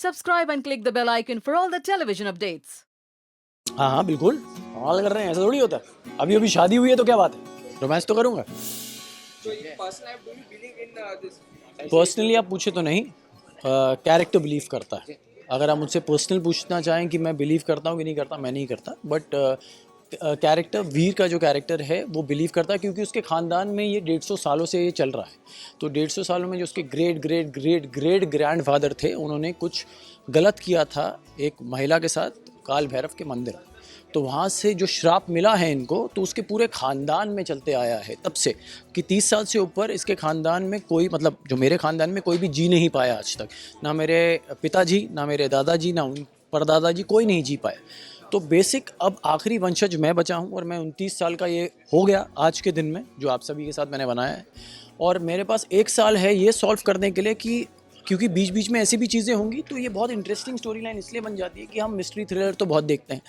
Subscribe and click the bell icon for all the television updates. हाँ हाँ बिल्कुल, कमाल कर रहे हैं, ऐसा थोड़ी होता है। अभी अभी शादी हुई है तो क्या बात है, रोमांस तो करूँगा। पर्सनली आप पूछे तो नहीं, कैरेक्टर बिलीव करता है। अगर आप मुझसे पर्सनल पूछना चाहें कि मैं बिलीव करता हूँ कि नहीं करता, मैं नहीं करता। बट कैरेक्टर वीर का जो कैरेक्टर है वो बिलीव करता है, क्योंकि उसके ख़ानदान में ये 150 सालों से ये चल रहा है। तो 150 सालों में जो उसके great great great great grandfather थे, उन्होंने कुछ गलत किया था एक महिला के साथ काल भैरव के मंदिर में। तो वहाँ से जो श्राप मिला है इनको, तो उसके पूरे ख़ानदान में चलते आया है तब से, कि 30 साल से ऊपर इसके ख़ानदान में कोई, मतलब जो मेरे ख़ानदान में कोई भी जी नहीं पाया आज तक। ना मेरे पिताजी, ना मेरे दादाजी, ना उन परदादाजी, कोई नहीं जी पाया। तो बेसिक अब आखिरी वंशज मैं बचा हूँ, और मैं 29 साल का ये हो गया आज के दिन में, जो आप सभी के साथ मैंने बनाया है। और मेरे पास 1 साल है ये सॉल्व करने के लिए, कि क्योंकि बीच बीच में ऐसी भी चीज़ें होंगी, तो ये बहुत इंटरेस्टिंग स्टोरी लाइन इसलिए बन जाती है कि हम मिस्ट्री थ्रिलर तो बहुत देखते हैं,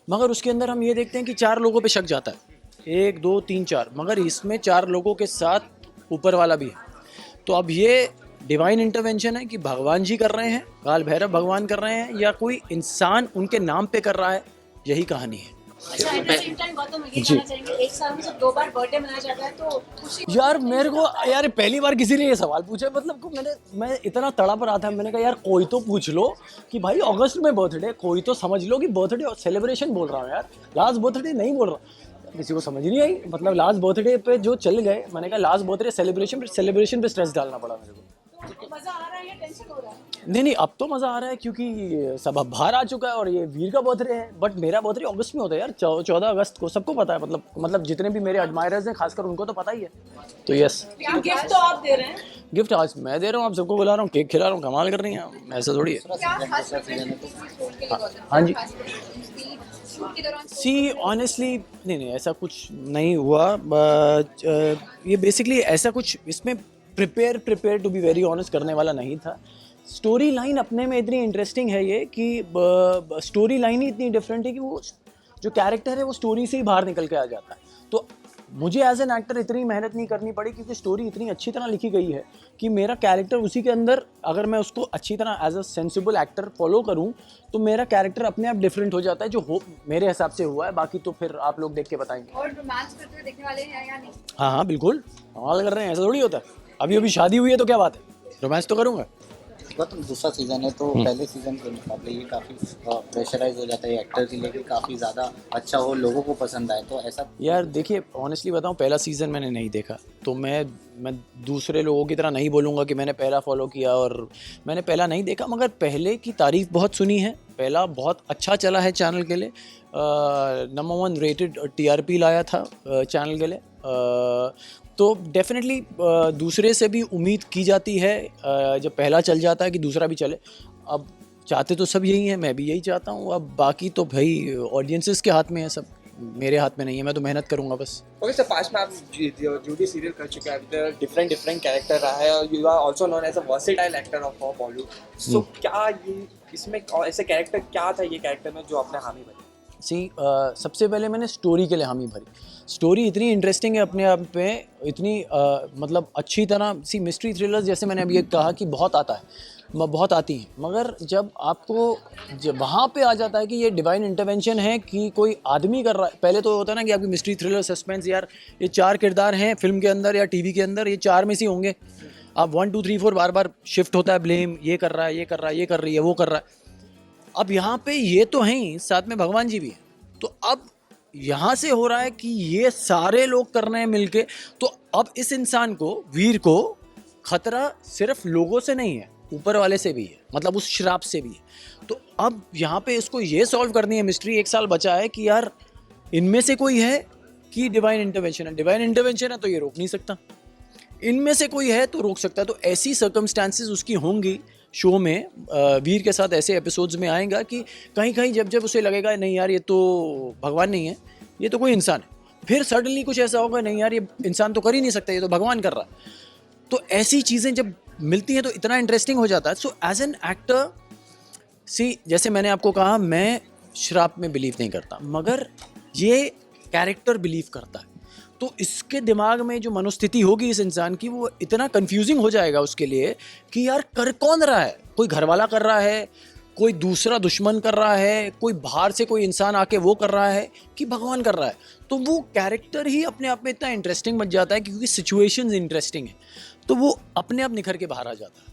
मगर उसके अंदर हम ये देखते हैं कि 4 लोगों पे शक जाता है, 1 2 3 4, मगर इसमें 4 लोगों के साथ ऊपर वाला भी है। तो अब ये डिवाइन इंटरवेंशन है कि भगवान जी कर रहे हैं, काल भैरव भगवान कर रहे हैं, या कोई इंसान उनके नाम पे कर रहा है, यही कहानी है। अच्छा, at the same time Gautam ये कहना चाहेंगे, एक साल में सिर्फ 2 बार बर्थडे मनाया जाता है, तो खुशी यार मेरे को, यार पहली बार किसी ने ये सवाल पूछा, मतलब को मैं इतना तड़प रहा था, मैंने कहा यार कोई तो पूछ लो कि भाई अगस्त में बर्थडे, कोई तो समझ लो कि बर्थडे सेलिब्रेशन बोल रहा हूँ यार, लास्ट बर्थडे नहीं बोल रहा। किसी को समझ नहीं आई, मतलब लास्ट बर्थडे पे जो चल गए, मैंने कहा लास्ट बर्थडे सेलिब्रेशन पे स्ट्रेस डालना पड़ा मेरे को। मजा आ रहा है या टेंशन हो रहा है? नहीं, अब तो मज़ा आ रहा है, क्योंकि सब अब बाहर आ चुका है और ये वीर का बर्थडे है। बट मेरा बर्थडे अगस्त में होता है यार, 14 अगस्त को, सबको पता है। मतलब जितने भी मेरे एडमायरर्स हैं, खासकर उनको तो पता ही है। तो यस, गिफ्ट तो आप दे रहे हैं, गिफ्ट आज मैं दे रहा हूँ, आप सबको बुला रहा हूँ, केक खिला रहा हूँ, कमाल कर रही हैं, ऐसा थोड़ी है। क्या खास प्रेफरेंस हाँ जी, सी ऑनेस्टली नहीं, ऐसा कुछ नहीं हुआ। ये बेसिकली ऐसा कुछ इसमें prepare to be very honest करने वाला नहीं था। स्टोरी लाइन अपने में इतनी इंटरेस्टिंग है ये, कि स्टोरी लाइन ही इतनी डिफरेंट है कि वो जो कैरेक्टर है वो स्टोरी से ही बाहर निकल के आ जाता है। तो मुझे एज एन एक्टर इतनी मेहनत नहीं करनी पड़ी, क्योंकि स्टोरी इतनी अच्छी तरह लिखी गई है कि मेरा कैरेक्टर उसी के अंदर, अगर मैं उसको अच्छी तरह as a sensible actor follow करूं, तो मेरा कैरेक्टर अपने आप डिफरेंट हो जाता है, जो मेरे हिसाब से हुआ है। बाकी तो फिर आप लोग देख के बताएंगे। और रोमांस करते हुए देखने वाले हैं या नहीं? हाँ बिल्कुल, कमाल कर रहे हैं, ऐसा थोड़ी होता है। अभी अभी शादी हुई है तो क्या बात है, रोमांस तो करूँगा। तो दूसरा सीजन है, तो पहले सीजन के मुकाबले ये काफ़ी प्रेशराइज हो जाता है एक्टर के लिए, कि काफ़ी ज़्यादा अच्छा हो, लोगों को पसंद आए, तो ऐसा। यार देखिए, ऑनेस्टली बताऊं, पहला सीज़न मैंने नहीं देखा, तो मैं दूसरे लोगों की तरह नहीं बोलूँगा कि मैंने पहला फॉलो किया और मैंने पहला नहीं देखा, मगर पहले की तारीफ़ बहुत सुनी है। पहला बहुत अच्छा चला है चैनल के लिए, नंबर 1 रेटेड TRP लाया था चैनल के लिए। तो डेफिनेटली दूसरे से भी उम्मीद की जाती है, जब पहला चल जाता है कि दूसरा भी चले। अब चाहते तो सब यही हैं, मैं भी यही चाहता हूँ। अब बाकी तो भाई ऑडियंसेस के हाथ में है, सब मेरे हाथ में नहीं है, मैं तो मेहनत करूँगा बस। ओके सर, पास्ट में आप जो भी सीरियल कर चुके हैं, डिफरेंट कैरेक्टर रहा है, और you are also known as a versatile actor of Bollywood. So क्या ये इसमें ऐसे कैरेक्टर क्या था ये कैरेक्टर में जो आपने हामी भरी? सबसे पहले मैंने स्टोरी के लिए हामी भरी। स्टोरी इतनी इंटरेस्टिंग है अपने आप में, इतनी मतलब अच्छी तरह मिस्ट्री थ्रिलर्स, जैसे मैंने अभी कहा कि बहुत आती हैं, मगर जब वहाँ पे आ जाता है कि ये डिवाइन इंटरवेंशन है, कि कोई आदमी कर रहा है। पहले तो होता है ना कि आपकी मिस्ट्री थ्रिलर सस्पेंस, यार ये 4 किरदार हैं फिल्म के अंदर या टीवी के अंदर, ये 4 में से होंगे, अब 1 2 3 4 बार शिफ्ट होता है ब्लेम, ये कर रहा है, ये कर रहा है, ये कर रही है, वो कर रहा है। अब यहाँ पे ये तो हैं ही, साथ में भगवान जी भी हैं। तो अब यहाँ से हो रहा है कि ये सारे लोग कर रहे हैं मिलके, तो अब इस इंसान को, वीर को, खतरा सिर्फ लोगों से नहीं है, ऊपर वाले से भी है, मतलब उस श्राप से भी है। तो अब यहाँ पे इसको ये सॉल्व करनी है मिस्ट्री। 1 साल बचा है कि यार इनमें से कोई है कि डिवाइन इंटरवेंशन है। डिवाइन इंटरवेंशन है तो ये रोक नहीं सकता, इनमें से कोई है तो रोक सकता है। तो ऐसी सर्कमस्टांसेस उसकी होंगी शो में, वीर के साथ ऐसे एपिसोड्स में आएगा कि कहीं जब उसे लगेगा नहीं यार ये तो भगवान नहीं है, ये तो कोई इंसान है, फिर सडनली कुछ ऐसा होगा, नहीं यार ये इंसान तो कर ही नहीं सकता, ये तो भगवान कर रहा है। तो ऐसी चीज़ें जब मिलती हैं तो इतना इंटरेस्टिंग हो जाता है। सो एज एन एक्टर, जैसे मैंने आपको कहा, मैं श्राप में बिलीव नहीं करता, मगर ये कैरेक्टर बिलीव करता है। तो इसके दिमाग में जो मनोस्थिति होगी इस इंसान की, वो इतना कंफ्यूजिंग हो जाएगा उसके लिए कि यार कर कौन रहा है, कोई घर वाला कर रहा है, कोई दूसरा दुश्मन कर रहा है, कोई बाहर से कोई इंसान आके वो कर रहा है, कि भगवान कर रहा है। तो वो कैरेक्टर ही अपने आप में इतना इंटरेस्टिंग बन जाता है क्योंकि सिचुएशंस इंटरेस्टिंग है, तो वो अपने आप निखर के बाहर आ जाता है।